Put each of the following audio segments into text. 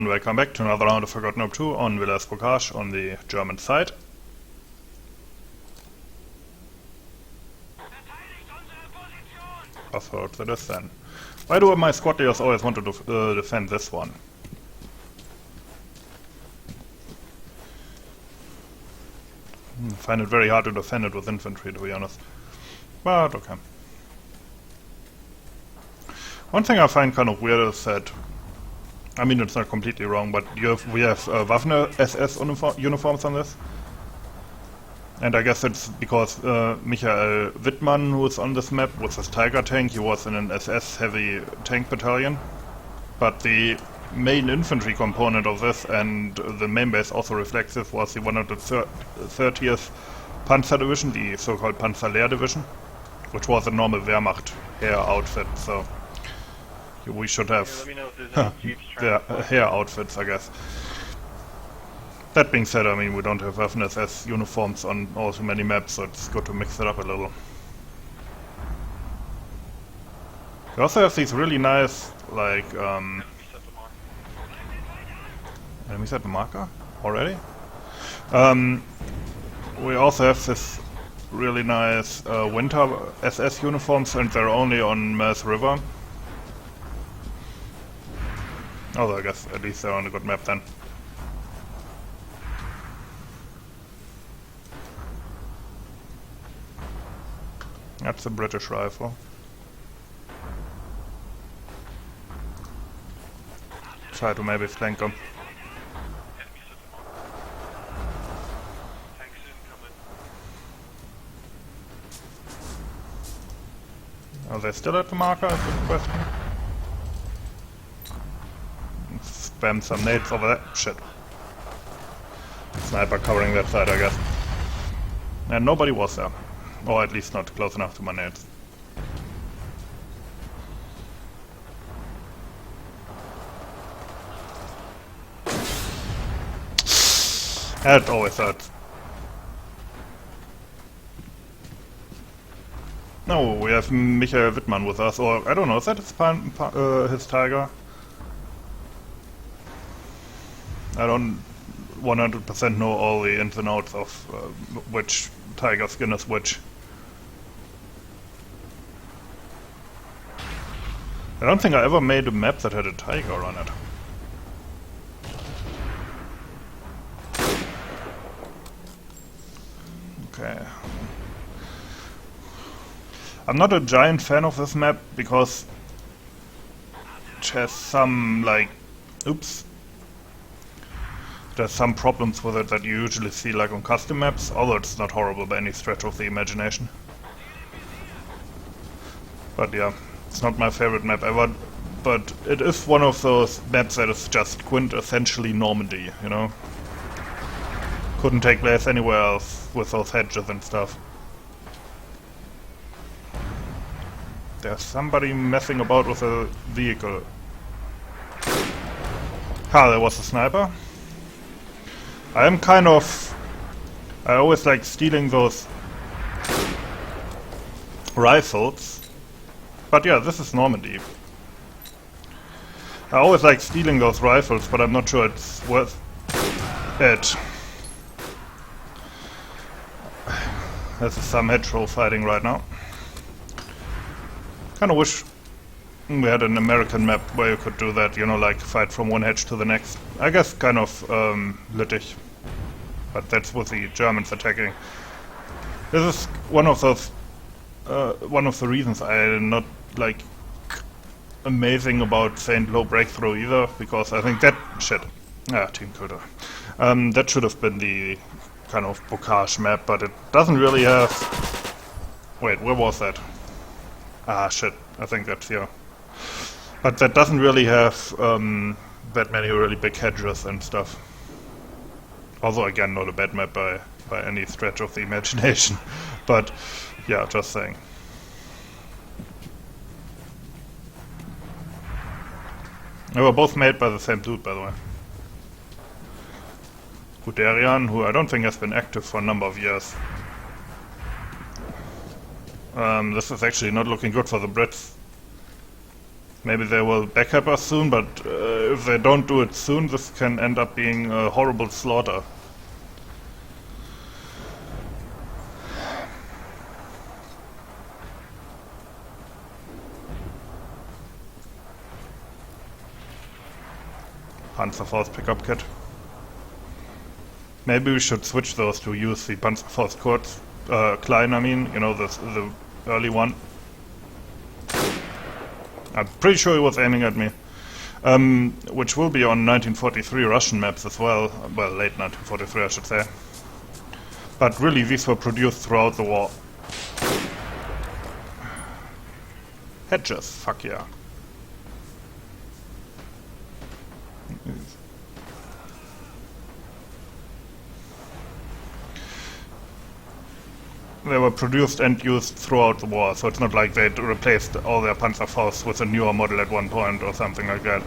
Welcome back to another round of Forgotten Hope 2 on Villers Bocage on the German side. Off-road that is then. Why do my squad leaders always want to defend this one? Find it very hard to defend it with infantry, to be honest. But okay. One thing I find kind of weird is that, I mean, it's not completely wrong, but we have Waffen SS uniforms on this. And I guess it's because Michael Wittmann, who is on this map with his Tiger tank, he was in an SS heavy tank battalion. But the main infantry component of this, and the main base also reflects this, was the 130th Panzer Division, the so-called Panzerlehr Division, which was a normal Wehrmacht hair outfit, so we should have the hair outfits, I guess. That being said, I mean, we don't have Waffen SS uniforms on all too many maps, so it's good to mix it up a little. We also have these really nice, like, enemies at the marker? Already? We also have this really nice winter SS uniforms, and they're only on Meuse River. Although I guess at least they're on a good map then. That's a British rifle. Try to maybe flank them. Are they still at the marker? Is the question. Spam some nades over there. Shit. Sniper covering that side, I guess. And nobody was there. Or at least not close enough to my nades. That always hurts. No, we have Michael Wittmann with us, or I don't know, is that his Tiger? I don't 100% know all the ins and outs of which Tiger skin is which. I don't think I ever made a map that had a Tiger on it. Okay. I'm not a giant fan of this map because it has some, like, oops. There's some problems with it that you usually see like on custom maps, although it's not horrible by any stretch of the imagination. But yeah, it's not my favorite map ever, but it is one of those maps that is just quintessentially Normandy, you know? Couldn't take place anywhere else with those hedges and stuff. There's somebody messing about with a vehicle. Ah, there was a sniper. I always like stealing those rifles. But yeah, this is Normandy. I always like stealing those rifles, but I'm not sure it's worth it. This is some hedgerow fighting right now. Kinda wish we had an American map where you could do that, you know, like fight from one hedge to the next. I guess kind of Lüttich, but that's with the Germans attacking. This is one of those, one of the reasons I'm not like amazing about Saint Low Breakthrough either, because I think that team killed her. That should have been the kind of Bocage map, but it doesn't really have. Wait, where was that? Ah, shit. I think that's here. But that doesn't really have that many really big hedges and stuff. Also, again, not a bad map by any stretch of the imagination. But, yeah, just saying. They were both made by the same dude, by the way. Guderian, who I don't think has been active for a number of years. This is actually not looking good for the Brits. Maybe they will backup us soon, but if they don't do it soon, this can end up being a horrible slaughter. Panzerfaust pickup kit. Maybe we should switch those to use the Panzerfaust Klein, I mean, you know, the early one. I'm pretty sure he was aiming at me. Which will be on 1943 Russian maps as well. Well, late 1943 I should say. But really these were produced throughout the war. Hedges, fuck yeah. They were produced and used throughout the war, so it's not like they'd replaced all their Panzerfausts with a newer model at one point or something like that.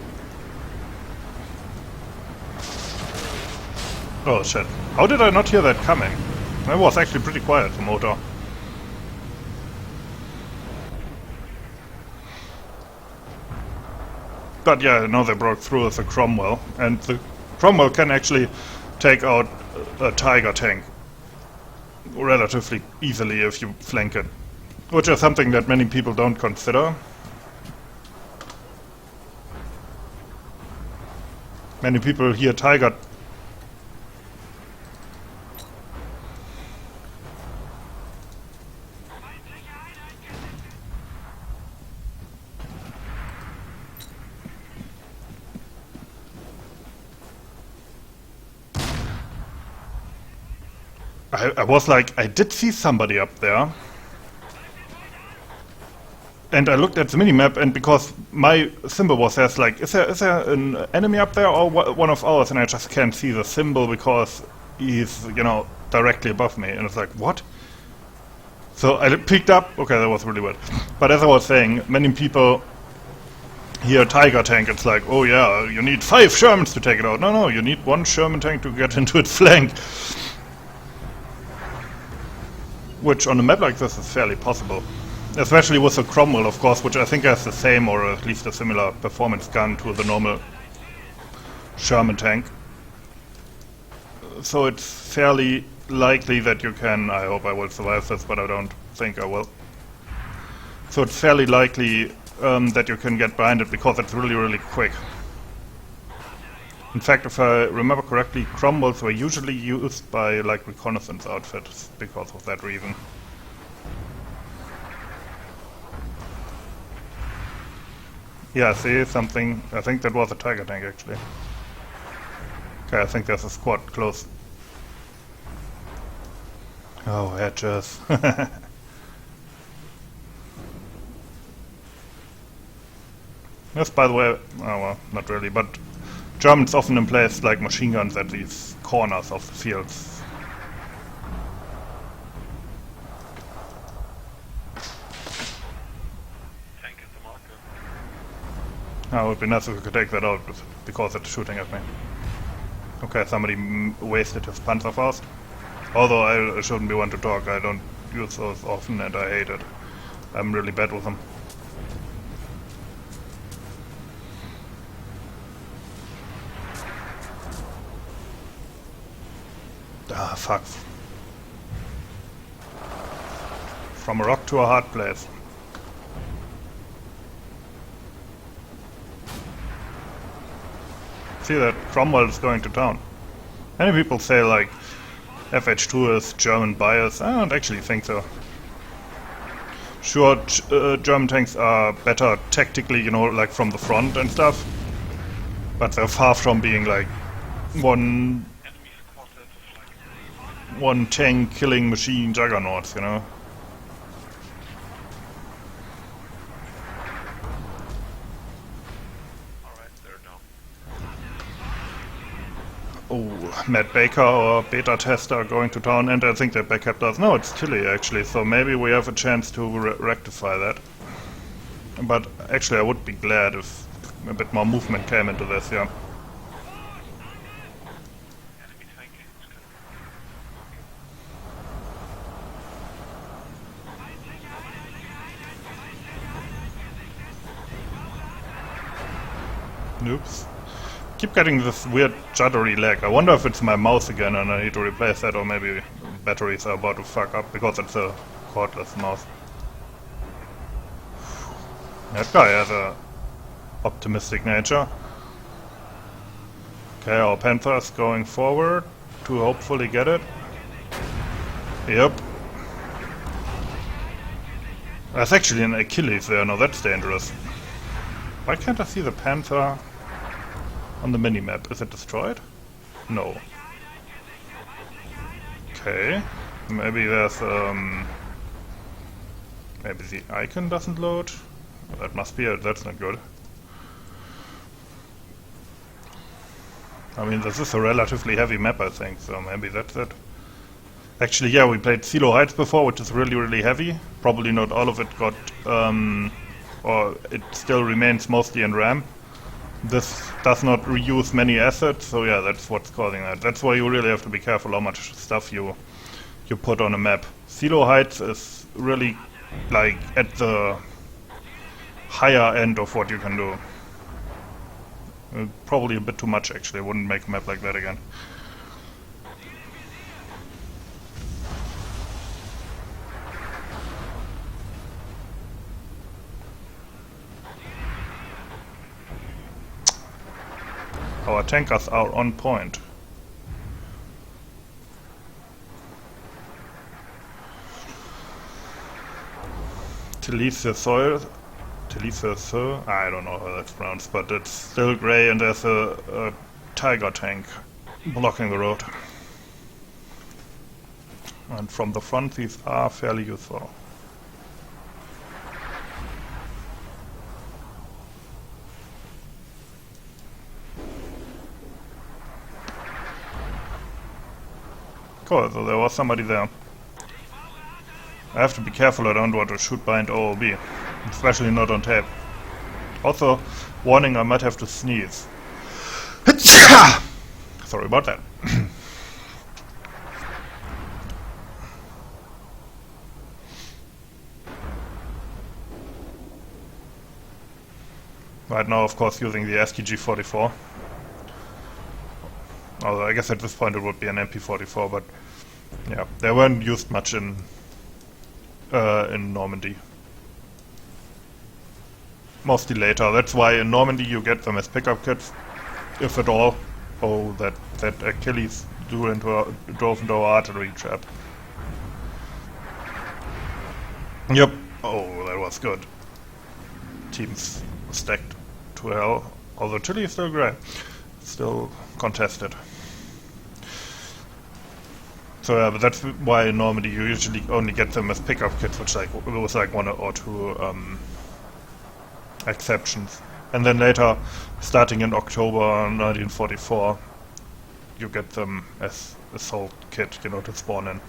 Oh shit. How did I not hear that coming? That was actually pretty quiet, the motor. But yeah, now they broke through with the Cromwell, and the Cromwell can actually take out a Tiger tank relatively easily if you flank it, which is something that many people don't consider. Many people hear Tiger. I was like, I did see somebody up there. And I looked at the minimap, and because my symbol was there, it's like, is there an enemy up there or one of ours? And I just can't see the symbol because he's, you know, directly above me. And it's like, what? So I picked up, okay, that was really weird. But as I was saying, many people hear Tiger tank, it's like, oh yeah, you need 5 Shermans to take it out. No, you need 1 Sherman tank to get into its flank. Which on a map like this is fairly possible. Especially with the Cromwell, of course, which I think has the same or at least a similar performance gun to the normal Sherman tank. So it's fairly likely that you can, I hope I will survive this, but I don't think I will. So it's fairly likely that you can get behind it because it's really, really quick. In fact, if I remember correctly, Cromwells were usually used by like reconnaissance outfits because of that reason. Yeah, see something. I think that was a Tiger tank actually. Okay, I think there's a squad close. Oh, hedges. Yes, by the way, oh well, not really, but Germans often emplace like machine guns at these corners of the fields. Tank at the marker. Oh, it would be nice if we could take that out because it's shooting at me. Okay, somebody wasted his Panzerfaust. Although I shouldn't be one to talk, I don't use those often and I hate it. I'm really bad with them. Ah, fuck. From a rock to a hard place. See that Cromwell is going to town. Many people say like FH2 is German bias. I don't actually think so. Sure, German tanks are better tactically, you know, like from the front and stuff. But they're far from being like one tank killing machine juggernauts, you know. Oh, Matt Baker or beta tester are going to town, and I think they backup us. No, it's Tilly actually, so maybe we have a chance to rectify that. But actually I would be glad if a bit more movement came into this, yeah. Oops. Keep getting this weird juddery lag. I wonder if it's my mouse again and I need to replace that, or maybe batteries are about to fuck up because it's a cordless mouse. That guy has a optimistic nature. Okay, our Panther is going forward to hopefully get it. Yep. That's actually an Achilles there, now that's dangerous. Why can't I see the Panther on the minimap? Is it destroyed? No. Okay. Maybe there's maybe the icon doesn't load? That must be it, that's not good. I mean, this is a relatively heavy map, I think, so maybe that's it. Actually, yeah, we played Silo Heights before, which is really, really heavy. Probably not all of it got, or it still remains mostly in RAM. This does not reuse many assets, so yeah, that's what's causing that. That's why you really have to be careful how much stuff you put on a map. Silo Heights is really, like, at the higher end of what you can do. Probably a bit too much, actually. I wouldn't make a map like that again. Our tankers are on point. Telice, I don't know how that's pronounced, but it's still grey and there's a tiger tank blocking the road. And from the front these are fairly useful. Cool, so there was somebody there. I have to be careful, I don't want to shoot behind OOB. Especially not on tape. Also, warning, I might have to sneeze. Sorry about that. Right now, of course, using the STG-44. Although I guess at this point it would be an MP-44, but yeah, they weren't used much in Normandy. Mostly later. That's why in Normandy you get them as pickup kits, if at all. Oh, that Achilles drove into our artillery trap. Yep. Oh, that was good. Teams stacked to hell. Although Chile is still grey. Still contested. So yeah, but that's why in Normandy you usually only get them as pickup kits, which was like one or two exceptions. And then later, starting in October 1944, you get them as assault kit, you know, to spawn in.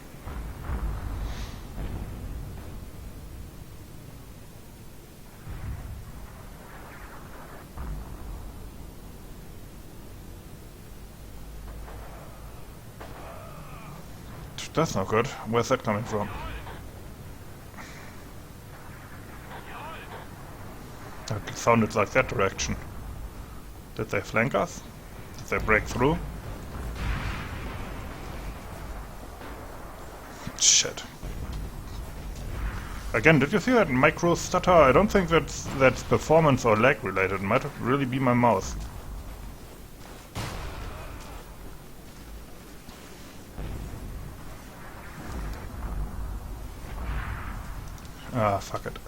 That's not good. Where's that coming from? That sounded like that direction. Did they flank us? Did they break through? Shit. Again, did you see that micro stutter? I don't think that's performance or lag related. It might really be my mouse. Ah, fuck it.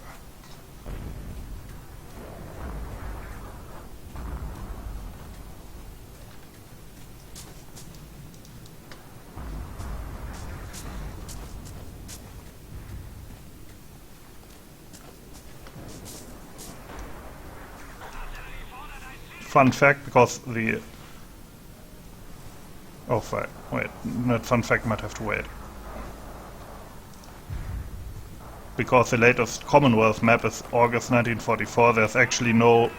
Fun fact, because the... Oh, fuck. Wait, that fun fact might have to wait. Because the latest Commonwealth map is August 1944, there's actually no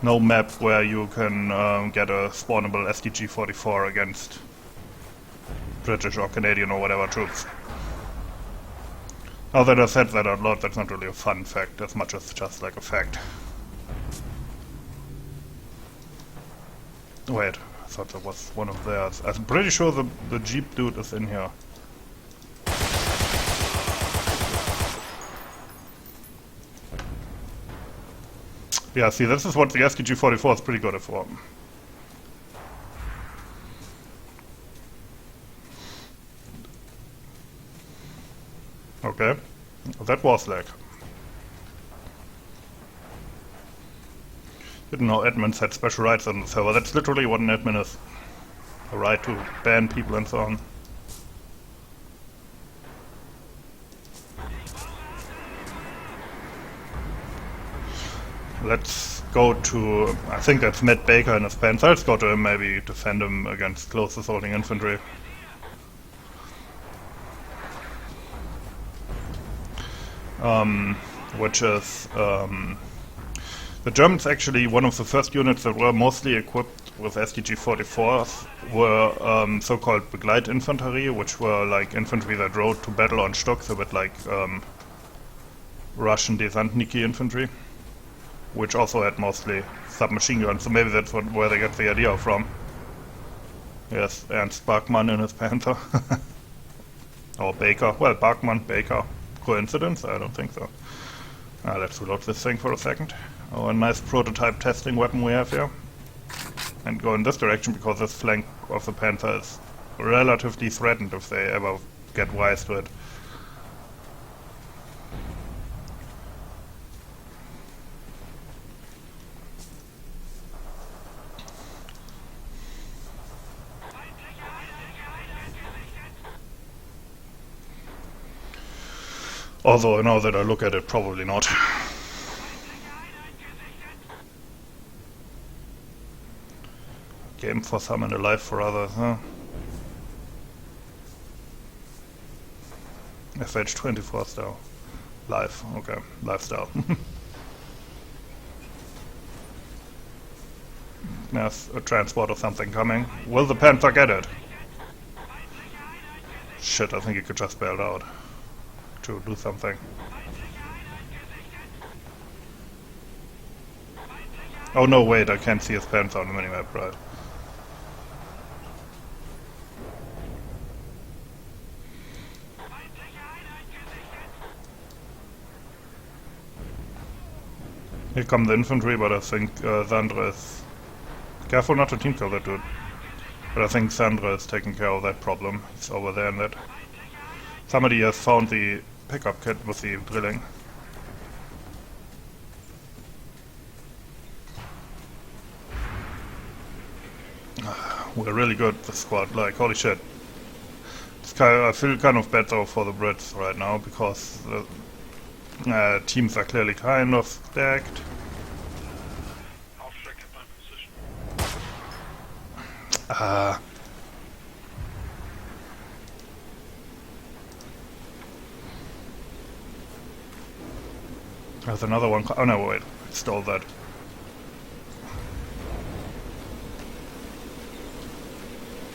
map where you can get a spawnable STG-44 against British or Canadian or whatever troops. Now that I said that out loud, that's not really a fun fact as much as just like a fact. Wait, I thought that was one of theirs. I'm pretty sure the Jeep dude is in here. Yeah, see, this is what the STG-44 is pretty good at for. Okay, that was lag. Didn't know admins had special rights on the server. That's literally what an admin is. A right to ban people and so on. Let's go to... I think that's Matt Baker and his pants. Let's go to him, maybe defend him against close assaulting infantry. Which is... the Germans actually, one of the first units that were mostly equipped with STG-44s were so-called Begleitinfanterie, which were like infantry that rode to battle on stocks, a bit like Russian Desantniki infantry, which also had mostly submachine guns, so maybe that's where they get the idea from. Yes, Ernst Bachmann in his Panther. Or Baker. Well, Bachmann, Baker. Coincidence? I don't think so. Let's reload this thing for a second. Oh, a nice prototype testing weapon we have here. And go in this direction because this flank of the Panther is relatively threatened if they ever get wise to it. Although now that I look at it, probably not. Game for some and a life for others, huh? FH-24 style. Life, okay. Lifestyle. There's a transport or something coming. Will the Panther get it? Shit, I think he could just bail out. To do something. Oh no, wait, I can't see his Panther on the minimap, right? Here come the infantry, but I think Sandra is... Careful not to team kill that dude. But I think Sandra is taking care of that problem. He's over there in that. Somebody has found the pickup kit with the drilling. We're really good, this squad, like, holy shit. I feel kind of bad though for the Brits right now, because the teams are clearly kind of stacked. There's another one. Oh no, wait. I stole that.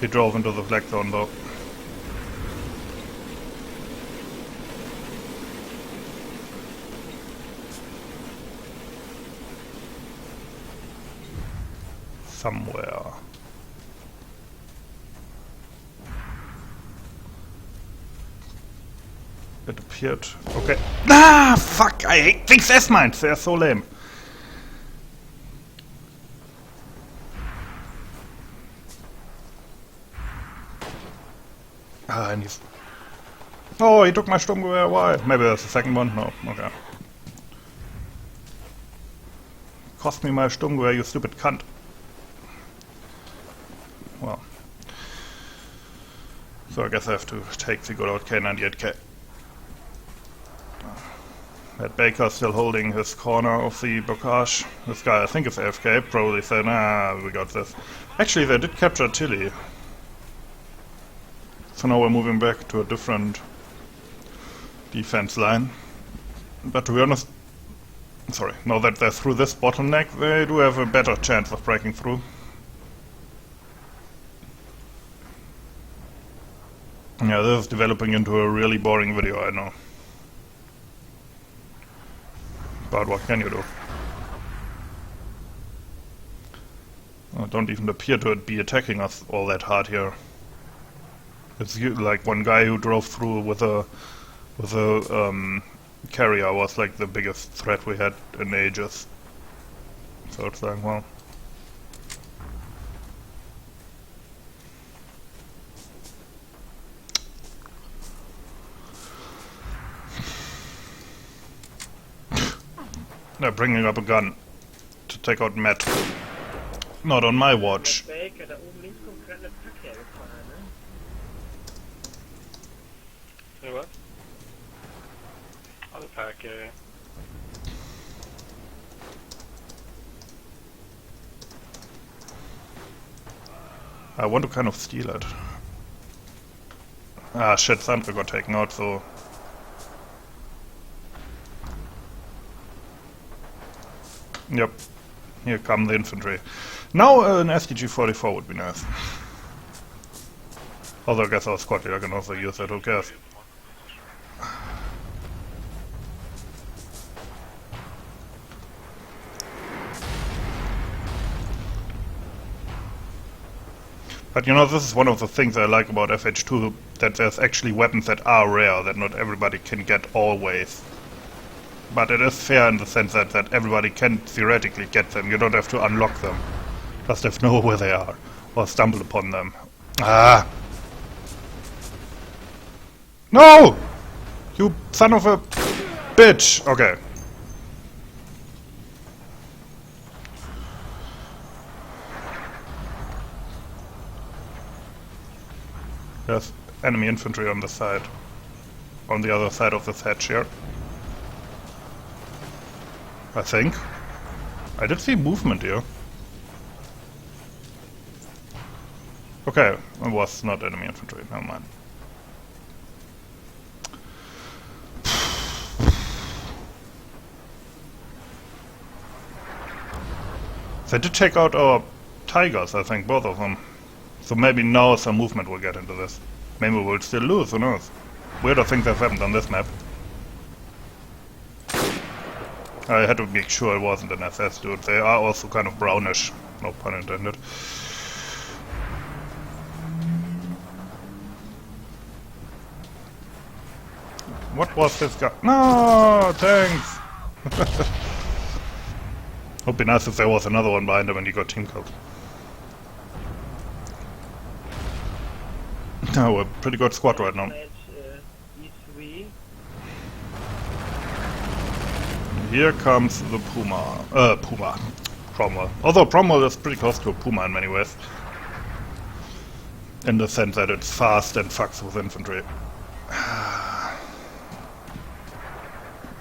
He drove into the black zone though. Somewhere. It appeared. Okay. Ah, fuck! I hate these S-mines. They're so lame. And he's... Oh, he took my Sturmgewehr. Why? Maybe there's a second one. No. Okay. Cost me my Sturmgewehr, you stupid cunt. Well. So I guess I have to take the good old K98K. That Baker's still holding his corner of the Bocage. This guy, I think, is AFK, probably said, nah, we got this. Actually, they did capture Tilly. So now we're moving back to a different defense line. But to be honest, sorry, now that they're through this bottleneck, they do have a better chance of breaking through. Yeah, this is developing into a really boring video, I know. But what can you do? don't even appear to be attacking us all that hard here. It's like one guy who drove through with a carrier was like the biggest threat we had in ages. So it's like, well. They're bringing up a gun to take out Matt. Not on my watch. Baker, da oben links kommt gerade eine Pack hergefahren, ne? Say what? Other pack, yeah. I want to kind of steal it. Ah shit, Sandra got taken out, so... Yep. Here come the infantry. Now an STG-44 would be nice. Although I guess our squad leader can also use it, who cares? But you know, this is one of the things I like about FH2, that there's actually weapons that are rare, that not everybody can get always. But it is fair in the sense that everybody can theoretically get them. You don't have to unlock them. Just have to know where they are. Or stumble upon them. Ah! No! You son of a bitch! Okay. There's enemy infantry on the side. On the other side of this hedge here. I think. I did see movement here. Okay, it was not enemy infantry, never mind. They did take out our tigers, I think, both of them. So maybe now some movement will get into this. Maybe we'll still lose, who knows? Weirder things have happened on this map. I had to make sure it wasn't an SS dude. They are also kind of brownish. No pun intended. What was this guy? No, thanks! Would be nice if there was another one behind him and he got team killed. No, we're a pretty good squad right now. Here comes the Puma. Cromwell. Although Cromwell is pretty close to a Puma in many ways. In the sense that it's fast and fucks with infantry.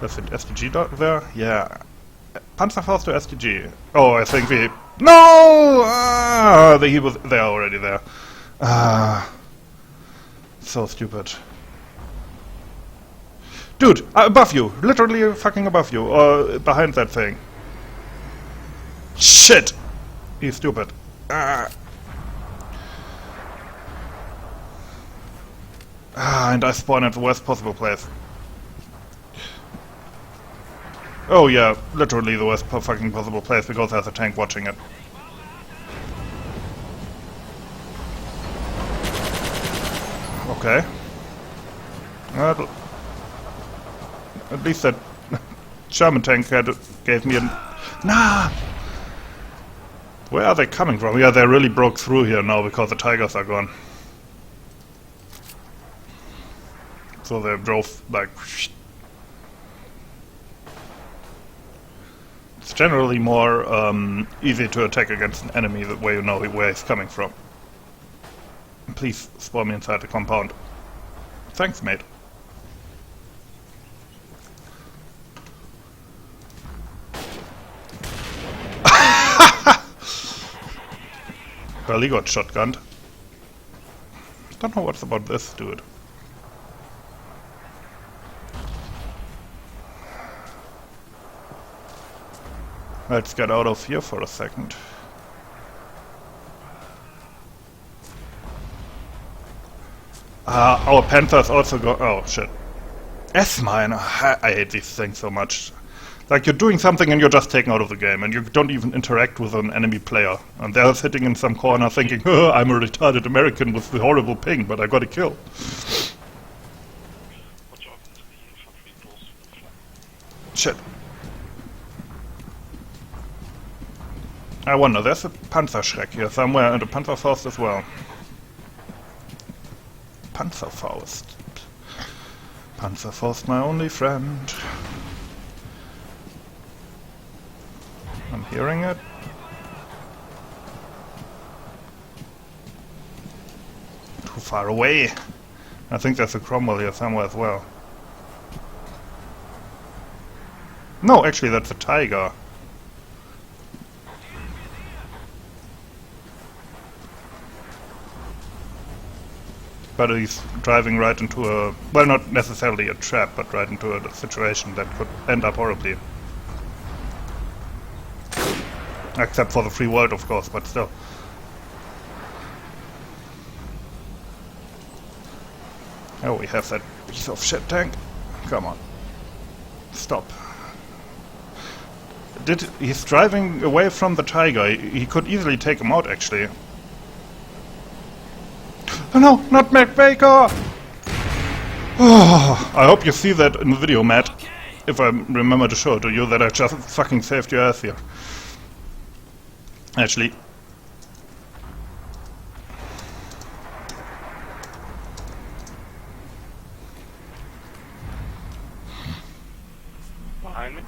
There's an STG there? Yeah. Panzerfaust to STG. Oh, I think we... No! He was there already there. So stupid. Dude, above you! Literally fucking above you, or behind that thing. Shit! He's stupid. And I spawn at the worst possible place. Oh yeah, literally the worst fucking possible place, because there's a tank watching it. Okay. At least that German tank gave me a... Nah! Where are they coming from? Yeah, they really broke through here now because the tigers are gone. So they drove like... It's generally more easy to attack against an enemy the way you know where he's coming from. Please spawn me inside the compound. Thanks, mate. Well, he got shotgunned. Don't know what's about this dude. Let's get out of here for a second. Our Panthers also go... Oh, shit. S-mine. I hate these things so much. Like, you're doing something and you're just taken out of the game, and you don't even interact with an enemy player. And they're sitting in some corner thinking, oh, I'm a retarded American with the horrible ping, but I got a kill. Shit. I wonder, there's a Panzerschreck here somewhere, and a Panzerfaust as well. Panzerfaust. Panzerfaust, my only friend. I'm hearing it. Too far away. I think there's a Cromwell here somewhere as well. No, actually that's a Tiger. But he's driving right into a... well, not necessarily a trap, but right into a situation that could end up horribly. Except for the free world, of course, but still. Oh, we have that piece of shit tank. Come on. Stop. He's driving away from the Tiger. He could easily take him out, actually. Oh no, not Mac Baker! Oh, I hope you see that in the video, Matt. If I remember to show it to you, that I just fucking saved your ass here. Actually. Behind me?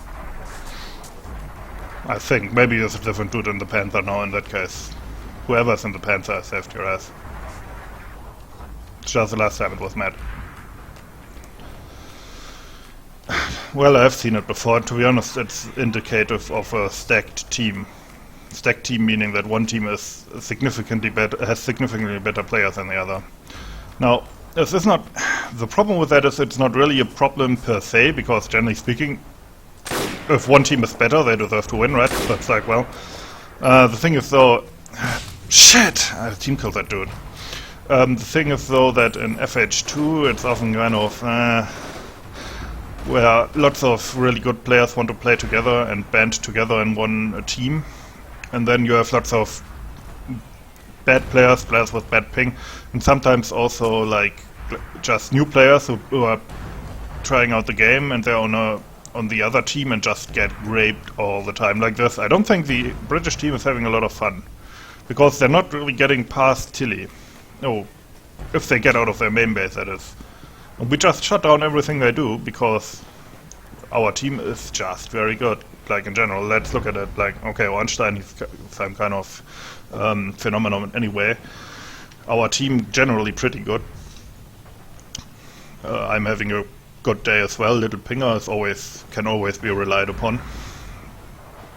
I think. Maybe there's a different dude in the Panther now in that case. Whoever's in the Panther, I saved your ass. Just the last time it was Matt. Well, I've seen it before. To be honest, it's indicative of a stacked team. Stacked team meaning that one team is significantly better, has significantly better players than the other. Now, this is not... the problem with that is it's not really a problem per se, because generally speaking, if one team is better, they deserve to win, right? So it's like, well... the thing is though... shit! I team killed that dude. The thing is though that in FH2 it's often kind of... where lots of really good players want to play together and band together in one team. And then you have lots of bad players, players with bad ping, and sometimes also like just new players who are trying out the game and they're on the other team and just get raped all the time like this. I don't think the British team is having a lot of fun, because they're not really getting past Tilly. Oh, if they get out of their main base, that is. And we just shut down everything they do, because our team is just very good. Like, in general, let's look at it like, okay, Ornstein, he's some kind of phenomenon anyway. Our team generally pretty good. I'm having a good day as well. Little Pinger is can always be relied upon,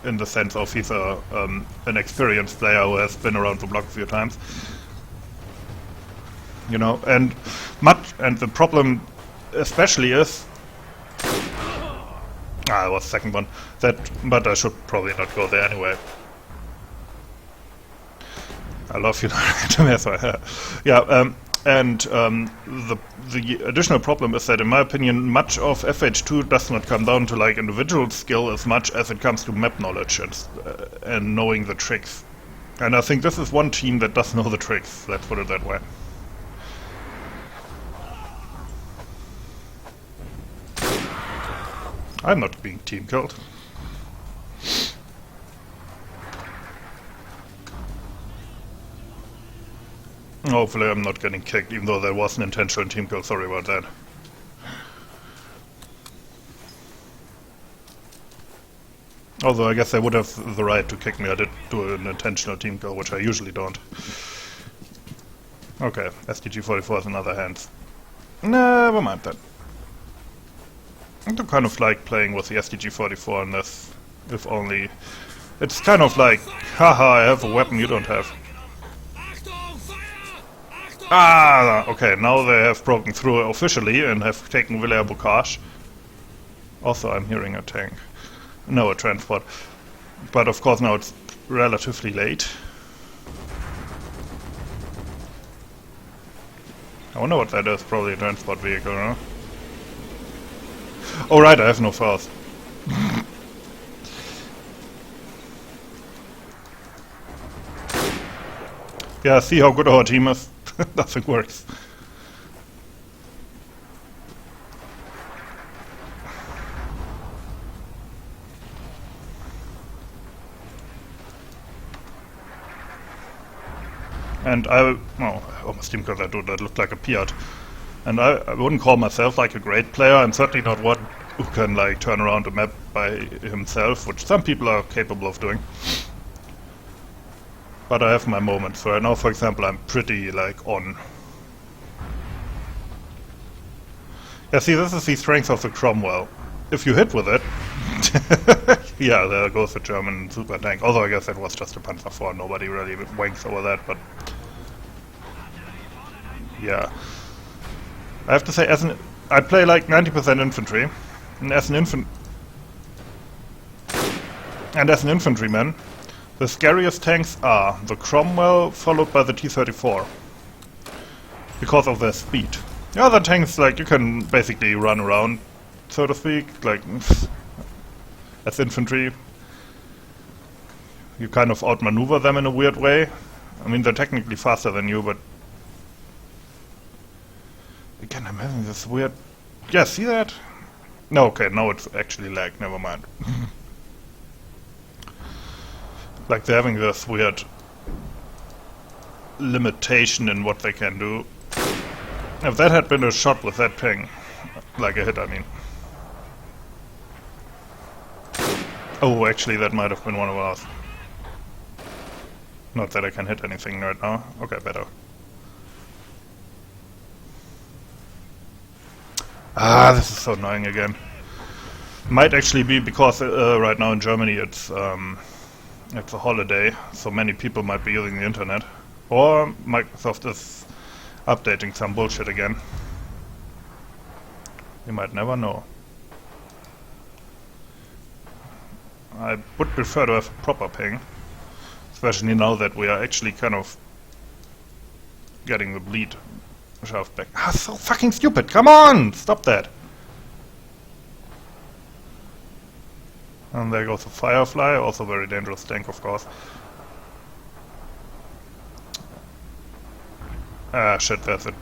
in the sense of he's an experienced player who has been around the block a few times. You know, and the problem especially is... it was the second one. But I should probably not go there anyway. I love you, yeah. The additional problem is that, in my opinion, much of FH2 does not come down to like individual skill as much as it comes to map knowledge and knowing the tricks. And I think this is one team that does know the tricks. Let's put it that way. I'm not being team killed. Hopefully I'm not getting kicked, even though there was an intentional team kill. Sorry about that. Although I guess they would have the right to kick me. I did do an intentional team kill, which I usually don't. Okay, SDG-44 is in other hands. Never mind that. I do kind of like playing with the SDG-44 on this, if only... It's kind of like, haha, I have a weapon you don't have. Ah, okay, now they have broken through officially and have taken Villers Bocage. Also, I'm hearing a tank. No, a transport. But of course now it's relatively late. I wonder what that is, probably a transport vehicle, huh? Oh right, I have no fast. Yeah, see how good our team is? Nothing works. And I almost didn't call that dude, that looked like a Piat. And I wouldn't call myself like a great player. I'm certainly not one who can like turn around a map by himself, which some people are capable of doing. But I have my moments. So right now, for example, I'm pretty like on. Yeah, see, this is the strength of the Cromwell. If you hit with it, yeah, there goes the German super tank. Although I guess that was just a Panzer IV. Nobody really wanks over that, but yeah. I have to say, I play like 90% infantry, and as an infantryman, the scariest tanks are the Cromwell followed by the T-34 because of their speed. The other tanks, like, you can basically run around, so to speak, like as infantry. You kind of outmaneuver them in a weird way. I mean, they're technically faster than you, but again, I'm having this weird... Yeah, see that? No, okay, now it's actually lag, never mind. Like, they're having this weird limitation in what they can do. If that had been a shot with that ping, like a hit, I mean. Oh, actually, that might have been one of ours. Not that I can hit anything right now. Okay, better. Ah, this is so annoying again. Might actually be because right now in Germany it's a holiday, so many people might be using the internet. Or Microsoft is updating some bullshit again. You might never know. I would prefer to have a proper ping, especially now that we are actually kind of getting the bleed shoved back. Ah, so fucking stupid! Come on! Stop that! And there goes the Firefly, also very dangerous tank, of course. Ah, shit, there's it.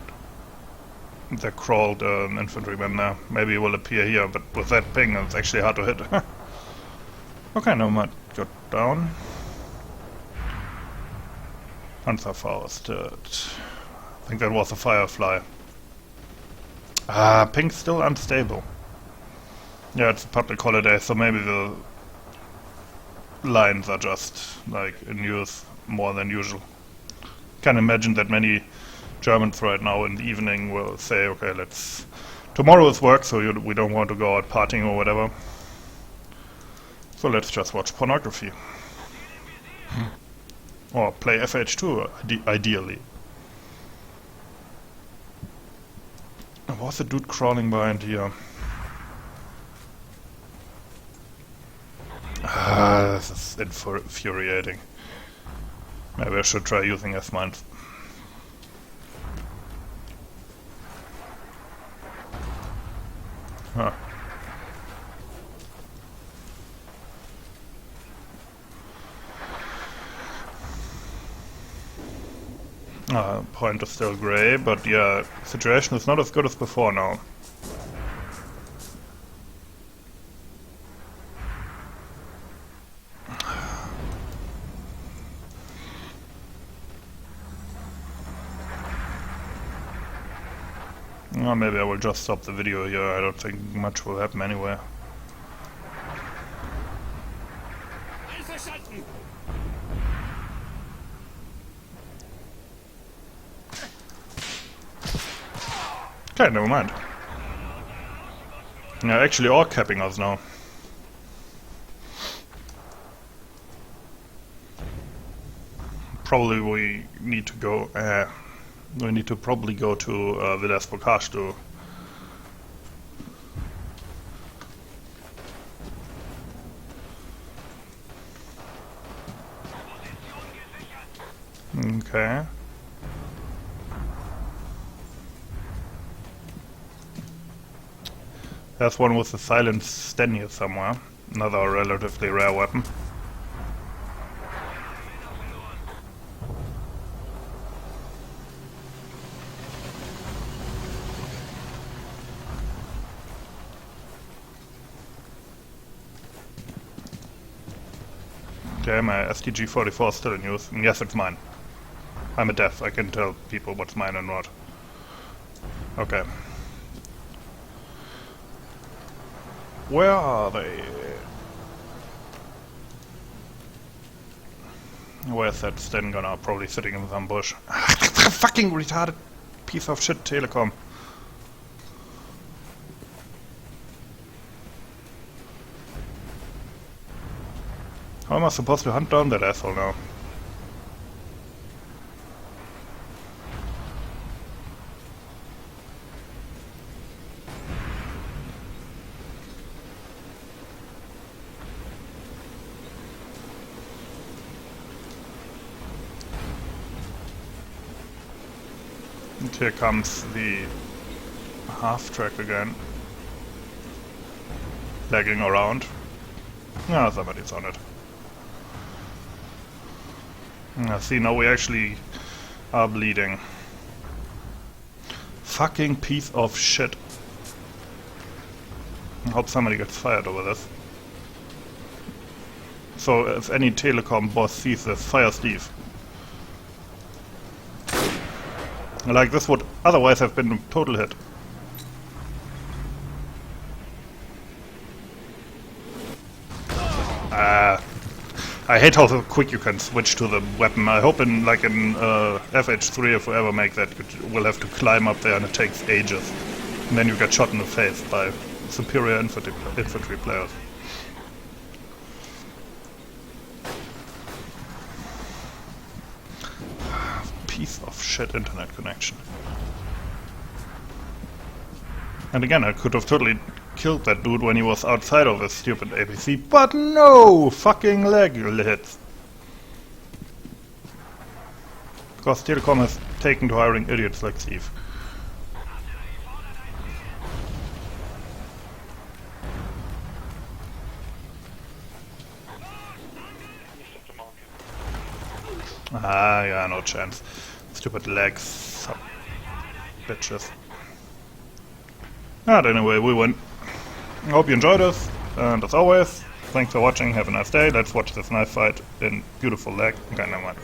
There crawled an infantryman there. Maybe he will appear here, but with that ping, it's actually hard to hit. Okay, no mind. Go down. Panzerfaust. I think that was a Firefly. Ah, ping's still unstable. Yeah, it's a public holiday, so maybe the lines are just, like, in use more than usual. Can imagine that many Germans right now in the evening will say, okay, tomorrow is work, so we don't want to go out partying or whatever. So let's just watch pornography. Or play FH2, ideally. There was a dude crawling behind here. Ah, this is infuriating. Maybe I should try using S-mines. Huh. Point is still grey, but yeah, situation is not as good as before now. Maybe I will just stop the video here. I don't think much will happen anyway. Okay, never mind. Yeah, actually all capping us now. Probably we need to go, we need to probably go to Villers Bocage to... Okay. There's one with a silent sten here somewhere. Another relatively rare weapon. Okay, my STG-44 is still in use, and yes, it's mine. I'm a deaf, I can tell people what's mine and not. Okay. Where are they? Where's that Sten gunner? Probably sitting in some bush. Fucking retarded piece of shit telecom. How am I supposed to hunt down that asshole now? And here comes the half-track again. Lagging around. Ah, somebody's on it. See, now we actually are bleeding. Fucking piece of shit. I hope somebody gets fired over this. So, if any telecom boss sees this, fire Steve. Like, this would otherwise have been a total hit. I hate how quick you can switch to the weapon. I hope in FH3, if we ever make that, you will have to climb up there and it takes ages. And then you get shot in the face by superior infantry players. Piece of shit internet connection. And again, I could have totally killed that dude when he was outside of his stupid APC, but no! Fucking leg hits. Because Telecom has taken to hiring idiots like Steve. Ah, yeah, no chance. Stupid legs. Bitches. But anyway, we win. I hope you enjoyed this, and as always, thanks for watching, have a nice day, let's watch this knife fight in beautiful lag. Okay, never mind.